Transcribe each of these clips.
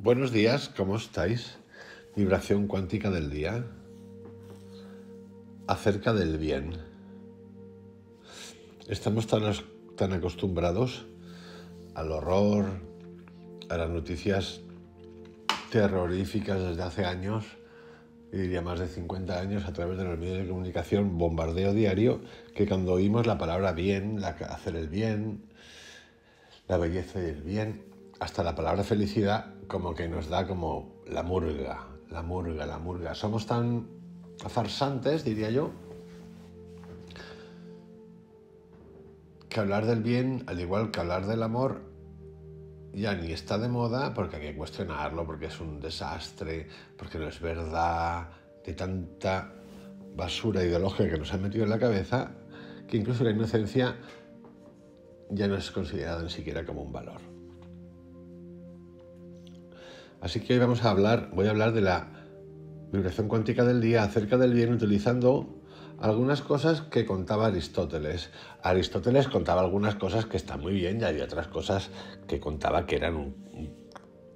Buenos días, ¿cómo estáis? Vibración cuántica del día. Acerca del bien. Estamos tan acostumbrados al horror, a las noticias terroríficas desde hace años, y diría más de 50 años, a través de los medios de comunicación, bombardeo diario, que cuando oímos la palabra bien, hacer el bien, la belleza y el bien, hasta la palabra felicidad, como que nos da como la murga. Somos tan farsantes, diría yo, que hablar del bien, al igual que hablar del amor, ya ni está de moda, porque hay que cuestionarlo, porque es un desastre, porque no es verdad, de tanta basura ideológica que nos han metido en la cabeza, que incluso la inocencia ya no es considerada ni siquiera como un valor. Así que hoy voy a hablar de la vibración cuántica del día acerca del bien, utilizando algunas cosas que contaba Aristóteles. Aristóteles contaba algunas cosas que están muy bien, y había otras cosas que contaba que eran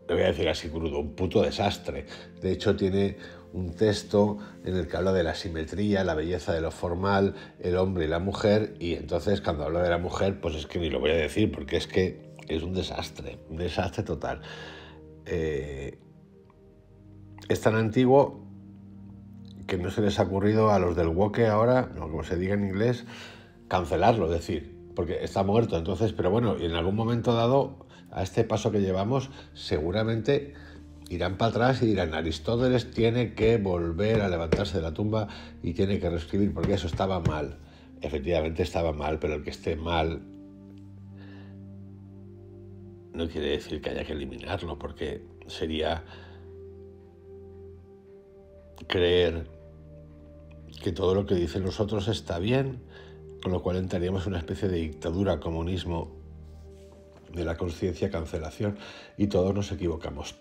le voy a decir así crudo, un puto desastre. De hecho, tiene un texto en el que habla de la simetría, la belleza de lo formal, el hombre y la mujer, y entonces cuando habla de la mujer, pues es que ni lo voy a decir, porque es que es un desastre total. Es tan antiguo que no se les ha ocurrido a los del woke ahora, no, como se diga en inglés, cancelarlo, es decir, porque está muerto. Entonces, pero bueno, en algún momento dado, a este paso que llevamos, seguramente irán para atrás y dirán: Aristóteles tiene que volver a levantarse de la tumba y tiene que reescribir, porque eso estaba mal. Efectivamente estaba mal, pero el que esté mal no quiere decir que haya que eliminarlo, porque sería creer que todo lo que dicen los otros está bien, con lo cual entraríamos en una especie de dictadura, comunismo de la conciencia, cancelación, y todos nos equivocamos.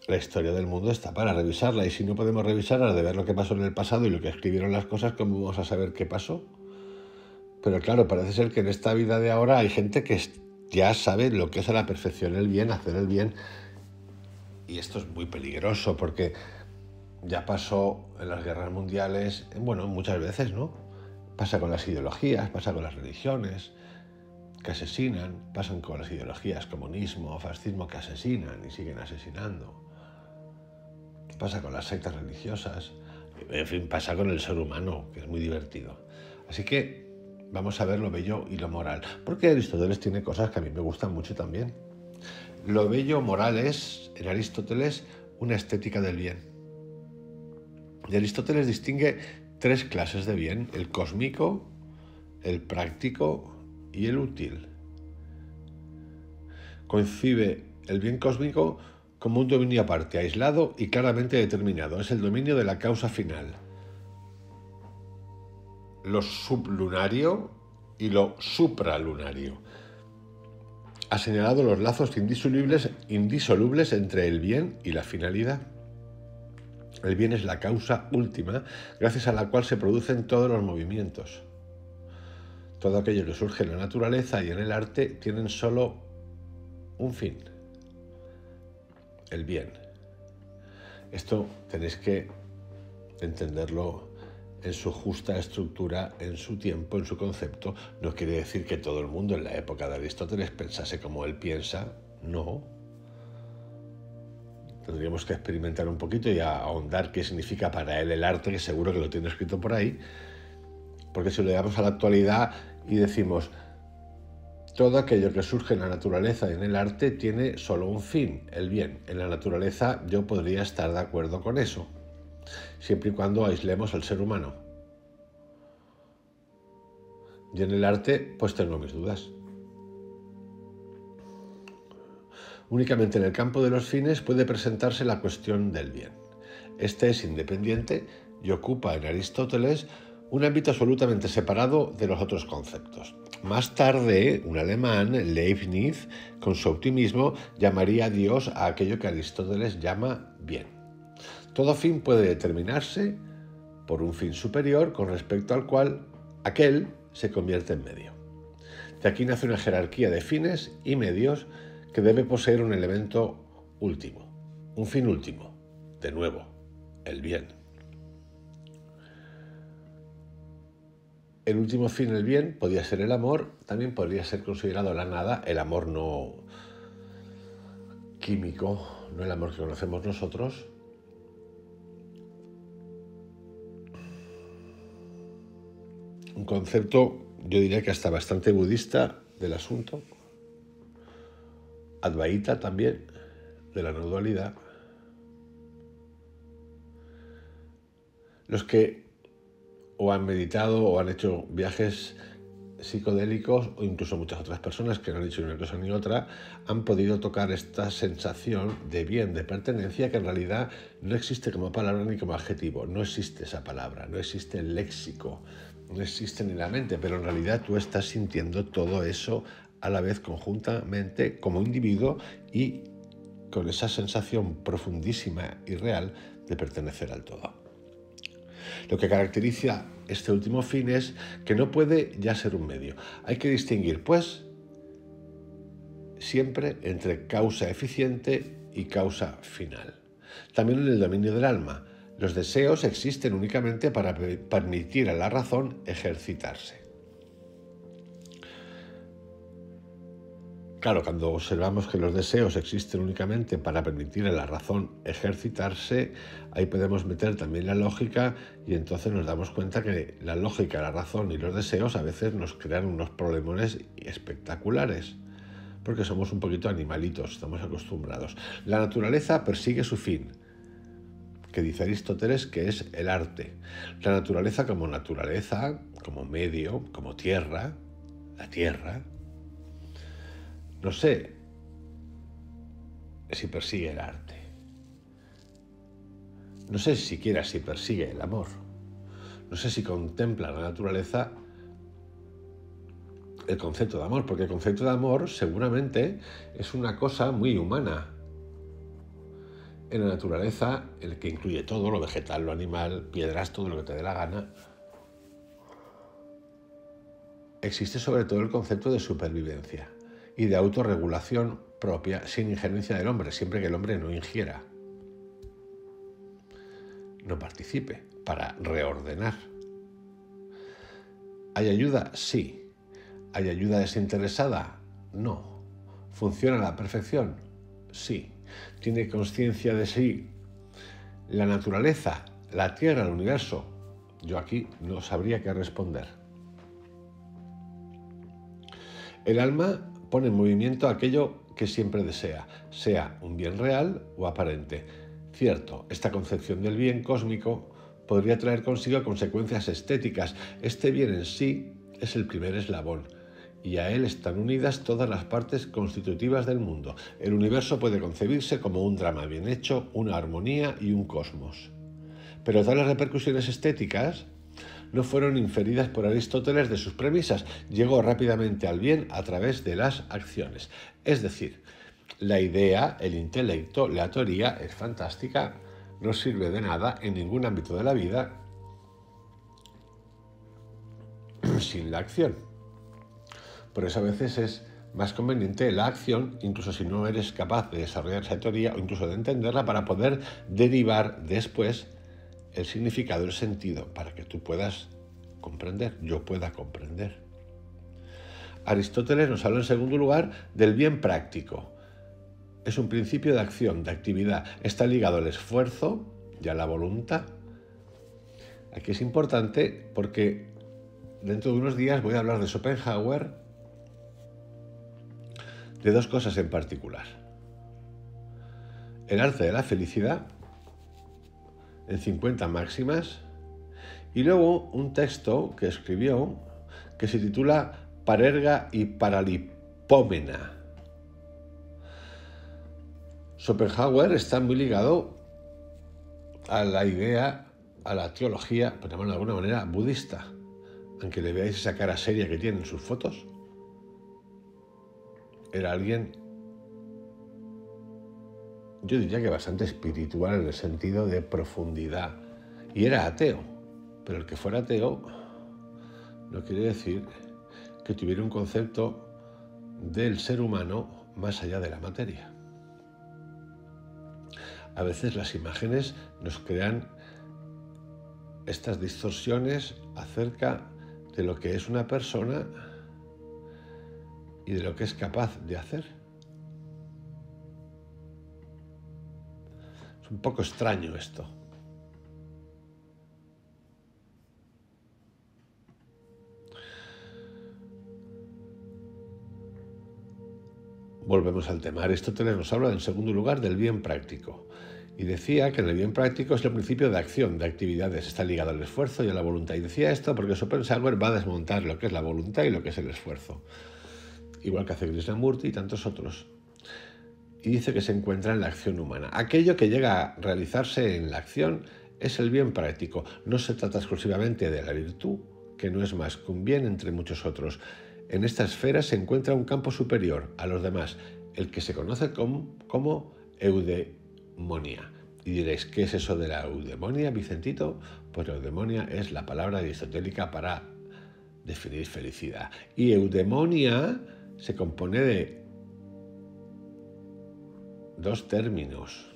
La historia del mundo está para revisarla, y si no podemos revisarla, de ver lo que pasó en el pasado y lo que escribieron las cosas, ¿cómo vamos a saber qué pasó? Pero claro, parece ser que en esta vida de ahora hay gente que ya sabe lo que es a la perfección el bien, hacer el bien, y esto es muy peligroso, porque ya pasó en las guerras mundiales, bueno, muchas veces, ¿no? Pasa con las ideologías, pasa con las religiones que asesinan, pasan con las ideologías comunismo, fascismo, que asesinan y siguen asesinando. Pasa con las sectas religiosas, en fin, pasa con el ser humano, que es muy divertido. Así que vamos a ver lo bello y lo moral, porque Aristóteles tiene cosas que a mí me gustan mucho también. Lo bello moral es, en Aristóteles, una estética del bien. Y Aristóteles distingue tres clases de bien: el cósmico, el práctico y el útil. Concibe el bien cósmico como un dominio aparte, aislado y claramente determinado. Es el dominio de la causa final. Lo sublunario y lo supralunario. Ha señalado los lazos indisolubles entre el bien y la finalidad. El bien es la causa última, gracias a la cual se producen todos los movimientos. Todo aquello que surge en la naturaleza y en el arte tienen solo un fin: el bien. Esto tenéis que entenderlo en su justa estructura, en su tiempo, en su concepto. No quiere decir que todo el mundo en la época de Aristóteles pensase como él piensa, no. Tendríamos que experimentar un poquito y ahondar qué significa para él el arte, que seguro que lo tiene escrito por ahí, porque si lo llevamos a la actualidad y decimos todo aquello que surge en la naturaleza y en el arte tiene solo un fin, el bien. En la naturaleza yo podría estar de acuerdo con eso, siempre y cuando aislemos al ser humano. Y en el arte, pues tengo mis dudas. Únicamente en el campo de los fines puede presentarse la cuestión del bien. Este es independiente y ocupa en Aristóteles un ámbito absolutamente separado de los otros conceptos. Más tarde, un alemán, Leibniz, con su optimismo, llamaría a Dios a aquello que Aristóteles llama bien. Todo fin puede determinarse por un fin superior con respecto al cual aquel se convierte en medio. De aquí nace una jerarquía de fines y medios que debe poseer un elemento último, un fin último, de nuevo, el bien. El último fin, el bien, podía ser el amor, también podría ser considerado la nada, el amor no químico, no el amor que conocemos nosotros. Un concepto, yo diría que hasta bastante budista del asunto, advaita también, de la no dualidad. Los que o han meditado o han hecho viajes psicodélicos, o incluso muchas otras personas que no han dicho ni una cosa ni otra, han podido tocar esta sensación de bien, de pertenencia, que en realidad no existe como palabra ni como adjetivo. No existe esa palabra, no existe el léxico, no existe ni la mente, pero en realidad tú estás sintiendo todo eso a la vez conjuntamente como individuo y con esa sensación profundísima y real de pertenecer al todo. Lo que caracteriza este último fin es que no puede ya ser un medio. Hay que distinguir, pues, siempre entre causa eficiente y causa final. También en el dominio del alma, los deseos existen únicamente para permitir a la razón ejercitarse. Claro, cuando observamos que los deseos existen únicamente para permitir a la razón ejercitarse, ahí podemos meter también la lógica y entonces nos damos cuenta que la lógica, la razón y los deseos a veces nos crean unos problemones espectaculares, porque somos un poquito animalitos, estamos acostumbrados. La naturaleza persigue su fin, que dice Aristóteles que es el arte. La naturaleza, como medio, como tierra, la tierra, no sé si persigue el arte. No sé siquiera si persigue el amor. No sé si contempla la naturaleza el concepto de amor, porque el concepto de amor seguramente es una cosa muy humana. En la naturaleza, el que incluye todo, lo vegetal, lo animal, piedras, todo lo que te dé la gana, existe sobre todo el concepto de supervivencia y de autorregulación propia sin injerencia del hombre, siempre que el hombre no ingiera, no participe, para reordenar. ¿Hay ayuda? Sí. ¿Hay ayuda desinteresada? No. ¿Funciona a la perfección? Sí. ¿Tiene conciencia de sí la naturaleza, la tierra, el universo? Yo aquí no sabría qué responder. El alma pone en movimiento aquello que siempre desea, sea un bien real o aparente. Cierto, esta concepción del bien cósmico podría traer consigo consecuencias estéticas. Este bien en sí es el primer eslabón, y a él están unidas todas las partes constitutivas del mundo. El universo puede concebirse como un drama bien hecho, una armonía y un cosmos. Pero tales repercusiones estéticas no fueron inferidas por Aristóteles de sus premisas. Llegó rápidamente al bien a través de las acciones. Es decir, la idea, el intelecto, la teoría es fantástica, no sirve de nada en ningún ámbito de la vida sin la acción. Por eso a veces es más conveniente la acción, incluso si no eres capaz de desarrollar esa teoría o incluso de entenderla, para poder derivar después el significado, el sentido, para que tú puedas comprender, yo pueda comprender. Aristóteles nos habla en segundo lugar del bien práctico. Es un principio de acción, de actividad. Está ligado al esfuerzo y a la voluntad. Aquí es importante porque dentro de unos días voy a hablar de Schopenhauer, de dos cosas en particular. El arte de la felicidad, en 50 máximas, y luego un texto que escribió que se titula Parerga y Paralipómena. Schopenhauer está muy ligado a la idea, a la teología, por llamarlo de alguna manera, budista. Aunque le veáis esa cara seria que tiene en sus fotos, era alguien, yo diría que bastante espiritual en el sentido de profundidad. Y era ateo, pero el que fuera ateo no quiere decir que tuviera un concepto del ser humano más allá de la materia. A veces las imágenes nos crean estas distorsiones acerca de lo que es una persona y de lo que es capaz de hacer. Es un poco extraño esto. Volvemos al tema. Aristóteles nos habla en segundo lugar del bien práctico. Y decía que en el bien práctico es el principio de acción, de actividades, está ligado al esfuerzo y a la voluntad. Y decía esto porque Schopenhauer va a desmontar lo que es la voluntad y lo que es el esfuerzo. Igual que hace Krishnamurti y tantos otros. Y dice que se encuentra en la acción humana. Aquello que llega a realizarse en la acción es el bien práctico. No se trata exclusivamente de la virtud, que no es más que un bien entre muchos otros. En esta esfera se encuentra un campo superior a los demás, el que se conoce como eudemonia. Y diréis, ¿qué es eso de la eudemonia, Vicentito? Pues la eudemonia es la palabra aristotélica para definir felicidad. Y eudemonia se compone de dos términos.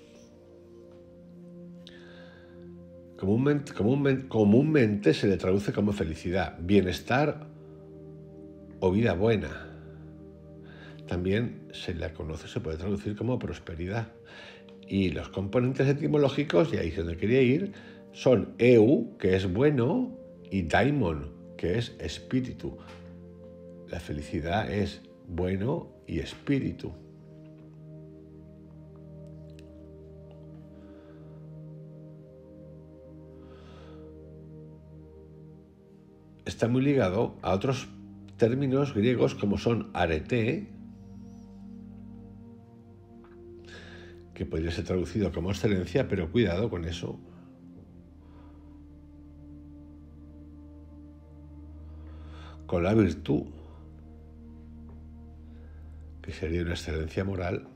Comúnmente se le traduce como felicidad, bienestar o vida buena. También se la conoce, se puede traducir como prosperidad. Y los componentes etimológicos, y ahí es donde quería ir, son eu, que es bueno, y daimon, que es espíritu. La felicidad es bueno y espíritu. Está muy ligado a otros términos griegos como son arete, que podría ser traducido como excelencia, pero cuidado con eso. Con la virtud, que sería una excelencia moral.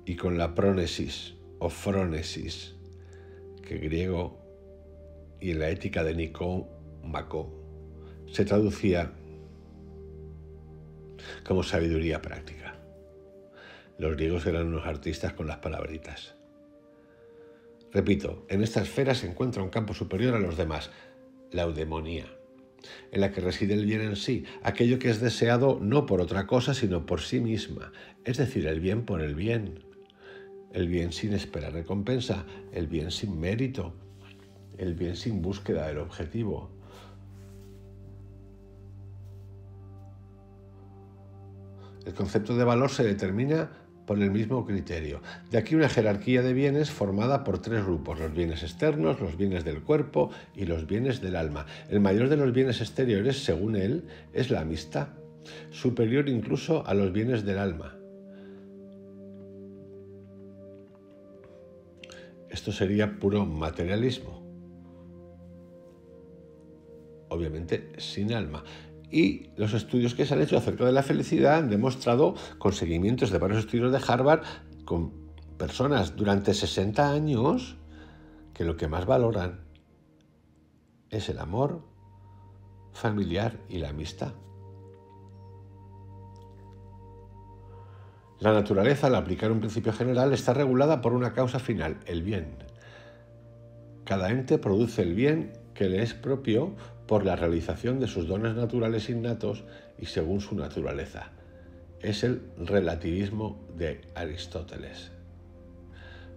Y con la prónesis o frónesis, que griego y en la ética de Nicómaco se traducía como sabiduría práctica. Los griegos eran unos artistas con las palabritas. Repito, en esta esfera se encuentra un campo superior a los demás, la eudemonía, en la que reside el bien en sí, aquello que es deseado no por otra cosa, sino por sí misma, es decir, el bien por el bien sin esperar recompensa, el bien sin mérito, el bien sin búsqueda del objetivo. El concepto de valor se determina por el mismo criterio. De aquí una jerarquía de bienes formada por tres grupos: los bienes externos, los bienes del cuerpo y los bienes del alma. El mayor de los bienes exteriores, según él, es la amistad, superior incluso a los bienes del alma. Esto sería puro materialismo, obviamente sin alma. Y los estudios que se han hecho acerca de la felicidad han demostrado, con seguimientos de varios estudios de Harvard, con personas durante 60 años, que lo que más valoran es el amor familiar y la amistad. La naturaleza, al aplicar un principio general, está regulada por una causa final, el bien. Cada ente produce el bien que le es propio por la realización de sus dones naturales innatos y según su naturaleza. Es el relativismo de Aristóteles.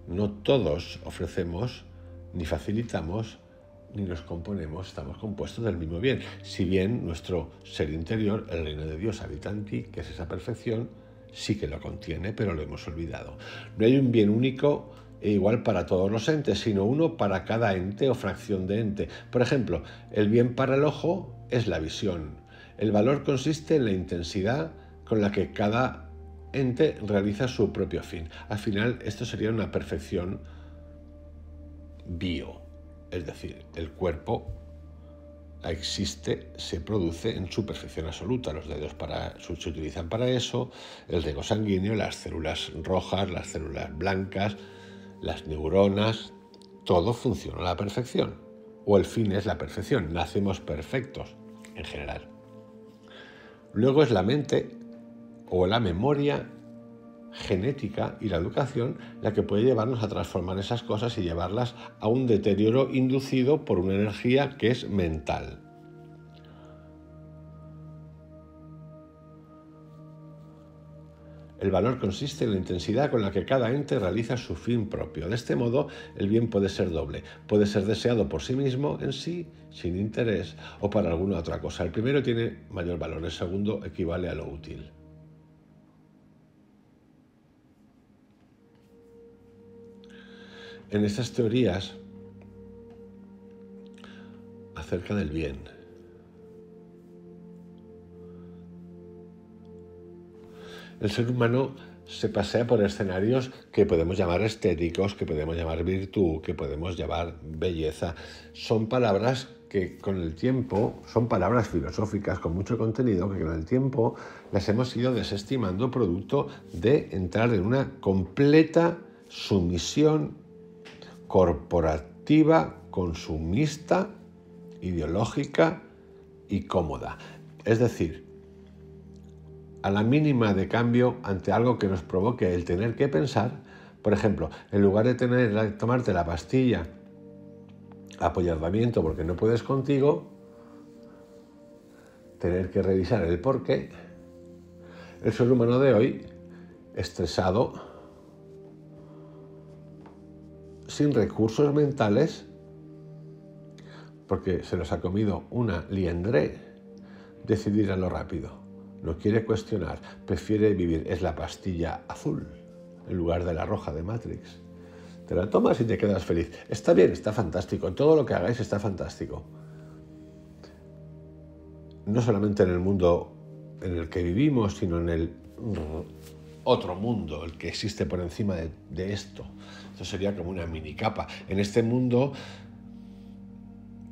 No todos ofrecemos, ni facilitamos, ni nos componemos, estamos compuestos del mismo bien. Si bien nuestro ser interior, el reino de Dios habita en ti, que es esa perfección, sí que lo contiene, pero lo hemos olvidado. No hay un bien único e igual para todos los entes, sino uno para cada ente o fracción de ente. Por ejemplo, el bien para el ojo es la visión. El valor consiste en la intensidad con la que cada ente realiza su propio fin. Al final, esto sería una perfección bio, es decir, el cuerpo existe, se produce en su perfección absoluta. Los dedos se utilizan para eso, el riego sanguíneo, las células rojas, las células blancas, las neuronas, todo funciona a la perfección. o el fin es la perfección. Nacemos perfectos en general. Luego es la mente o la memoria genética y la educación la que puede llevarnos a transformar esas cosas y llevarlas a un deterioro inducido por una energía que es mental. El valor consiste en la intensidad con la que cada ente realiza su fin propio. De este modo, el bien puede ser doble. Puede ser deseado por sí mismo en sí, sin interés, o para alguna otra cosa. El primero tiene mayor valor, el segundo equivale a lo útil. En estas teorías acerca del bien, el ser humano se pasea por escenarios que podemos llamar estéticos, que podemos llamar virtud, que podemos llamar belleza. Son palabras que con el tiempo, son palabras filosóficas con mucho contenido, que con el tiempo las hemos ido desestimando producto de entrar en una completa sumisión corporativa, consumista, ideológica y cómoda. Es decir, a la mínima de cambio ante algo que nos provoque el tener que pensar, por ejemplo, en lugar de tomarte la pastilla apoyardamiento porque no puedes contigo, tener que revisar el porqué, el ser humano de hoy, estresado, sin recursos mentales, porque se nos ha comido una liendre, decidir a lo rápido. No quiere cuestionar, prefiere vivir. Es la pastilla azul en lugar de la roja de Matrix. Te la tomas y te quedas feliz. Está bien, está fantástico. Todo lo que hagáis está fantástico. No solamente en el mundo en el que vivimos, sino en el otro mundo, el que existe por encima de esto. Esto sería como una mini capa. En este mundo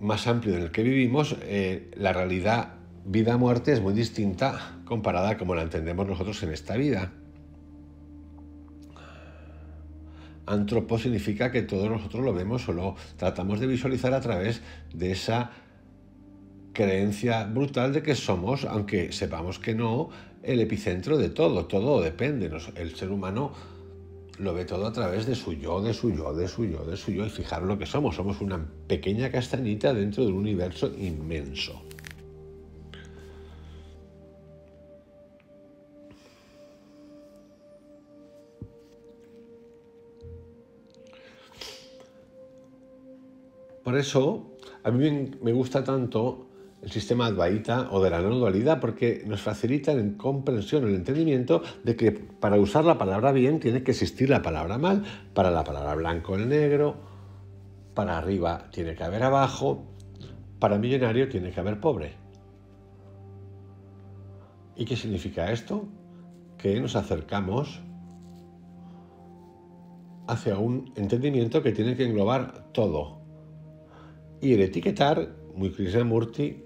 más amplio en el que vivimos, la realidad vida-muerte es muy distinta comparada a como la entendemos nosotros en esta vida. Antropo significa que todos nosotros lo vemos o lo tratamos de visualizar a través de esa creencia brutal de que somos, aunque sepamos que no, el epicentro de todo. Todo depende. El ser humano lo ve todo a través de su yo, de su yo, de su yo, de su yo. Y fijaros lo que somos. Somos una pequeña castañita dentro de un universo inmenso. Por eso, a mí me gusta tanto el sistema Advaita o de la no dualidad, porque nos facilita la comprensión, el entendimiento de que para usar la palabra bien tiene que existir la palabra mal, para la palabra blanco el negro, para arriba tiene que haber abajo, para millonario tiene que haber pobre. ¿Y qué significa esto? Que nos acercamos hacia un entendimiento que tiene que englobar todo. Y el etiquetar, muy Krishnamurti,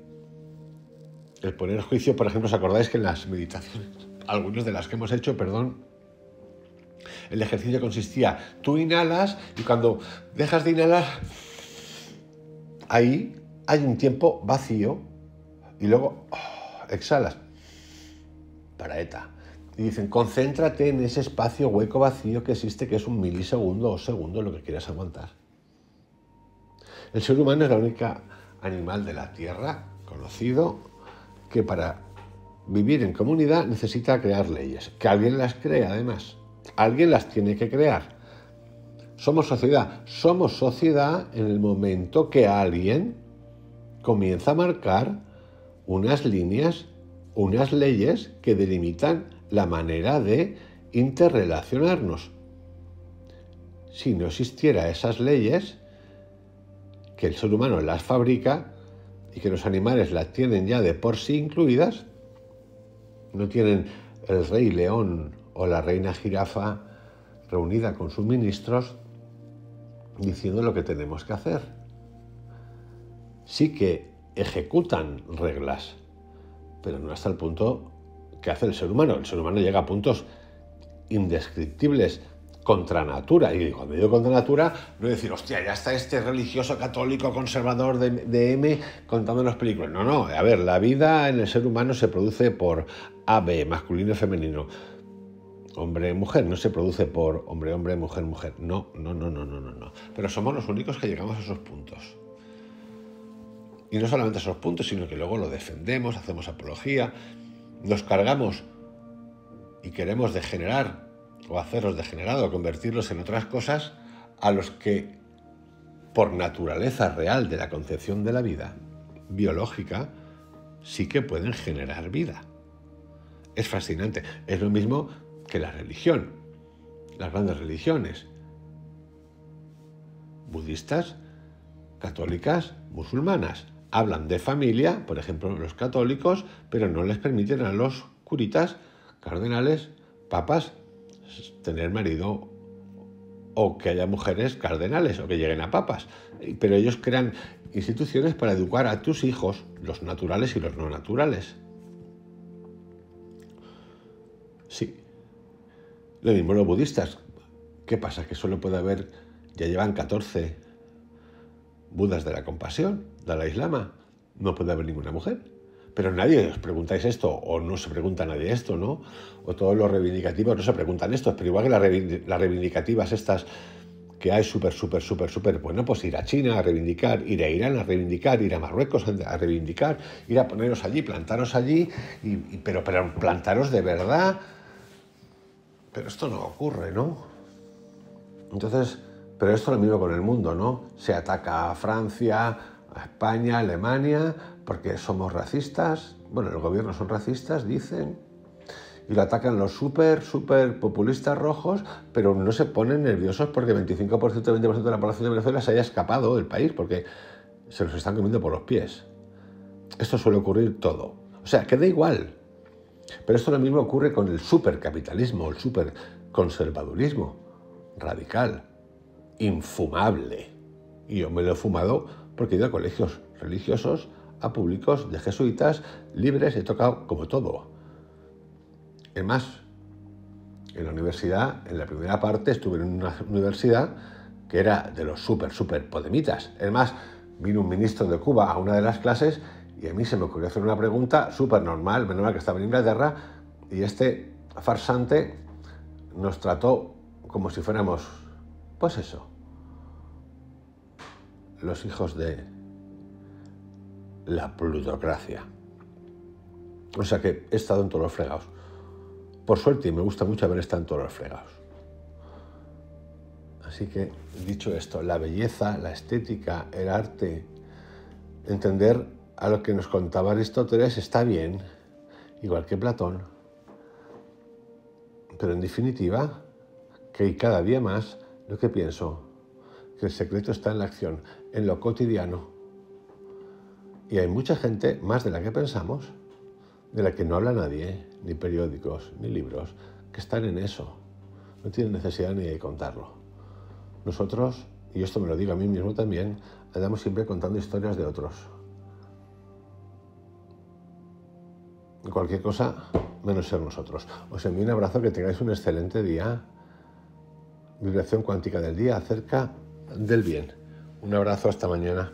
el poner juicio, por ejemplo, ¿os acordáis que en las meditaciones, algunas de las que hemos hecho, el ejercicio consistía, tú inhalas y cuando dejas de inhalar, ahí hay un tiempo vacío y luego exhalas, paraeta. Y dicen, concéntrate en ese espacio hueco vacío que existe, que es un milisegundo o segundo, lo que quieras aguantar. El ser humano es la única animal de la Tierra conocido que para vivir en comunidad necesita crear leyes. Que alguien las crea, además. Alguien las tiene que crear. Somos sociedad. Somos sociedad en el momento que alguien comienza a marcar unas líneas, unas leyes que delimitan la manera de interrelacionarnos. Si no existiera esas leyes, que el ser humano las fabrica y que los animales las tienen ya de por sí incluidas, no tienen el rey león o la reina jirafa reunida con sus ministros diciendo lo que tenemos que hacer. Sí que ejecutan reglas, pero no hasta el punto que hace el ser humano. El ser humano llega a puntos indescriptibles contra natura. Y cuando digo contra natura, no decir, hostia, ya está este religioso católico conservador de M contando las películas. No, no, a ver, la vida en el ser humano se produce por AB, masculino y femenino. Hombre, mujer, no se produce por hombre, hombre, mujer, mujer. No. Pero somos los únicos que llegamos a esos puntos. Y no solamente a esos puntos, sino que luego lo defendemos, hacemos apología, nos cargamos y queremos degenerar o hacerlos degenerados, convertirlos en otras cosas a los que, por naturaleza real de la concepción de la vida biológica, sí que pueden generar vida. Es fascinante. Es lo mismo que la religión, las grandes religiones, budistas, católicas, musulmanas. Hablan de familia, por ejemplo, los católicos, pero no les permiten a los curitas, cardenales, papas, tener marido o que haya mujeres cardenales o que lleguen a papas. Pero ellos crean instituciones para educar a tus hijos, los naturales y los no naturales. Sí. Lo mismo los budistas. ¿Qué pasa? Que solo puede haber, ya llevan 14 budas de la compasión, Dalai Lama. No puede haber ninguna mujer. Pero nadie os preguntáis esto, o no se pregunta nadie esto, ¿no? O todos los reivindicativos no se preguntan esto, pero igual que las reivindicativas estas que hay súper, bueno, pues ir a China a reivindicar, ir a Irán a reivindicar, ir a Marruecos a reivindicar, ir a poneros allí, plantaros allí, pero plantaros de verdad. Pero esto no ocurre, ¿no? Entonces, pero esto es lo mismo con el mundo, ¿no? Se ataca a Francia, a España, a Alemania, porque somos racistas. Bueno, los gobiernos son racistas, dicen, y lo atacan los súper populistas rojos, pero no se ponen nerviosos porque el 25%, 20% de la población de Venezuela se haya escapado del país, porque se los están comiendo por los pies. Esto suele ocurrir todo. O sea, que da igual. Pero esto lo mismo ocurre con el supercapitalismo, el superconservadurismo radical, infumable. Y yo me lo he fumado porque he ido a colegios religiosos, a públicos de jesuitas, libres, he tocado como todo. Es más, en la universidad, en la primera parte, estuve en una universidad que era de los súper podemitas. Es más, vino un ministro de Cuba a una de las clases y a mí se me ocurrió hacer una pregunta súper normal, menos mal que estaba en Inglaterra, y este farsante nos trató como si fuéramos, pues eso, los hijos de la plutocracia. O sea que he estado en todos los fregados. Por suerte, y me gusta mucho haber estado en todos los fregados. Así que, dicho esto, la belleza, la estética, el arte, entender a lo que nos contaba Aristóteles está bien, igual que Platón. Pero en definitiva, que cada día más lo que pienso, que el secreto está en la acción, en lo cotidiano. Y hay mucha gente, más de la que pensamos, de la que no habla nadie, ni periódicos, ni libros, que están en eso. No tienen necesidad ni de contarlo. Nosotros, y esto me lo digo a mí mismo también, andamos siempre contando historias de otros. Cualquier cosa, menos ser nosotros. Os envío un abrazo, que tengáis un excelente día. Vibración cuántica del día acerca del bien. Un abrazo, hasta mañana.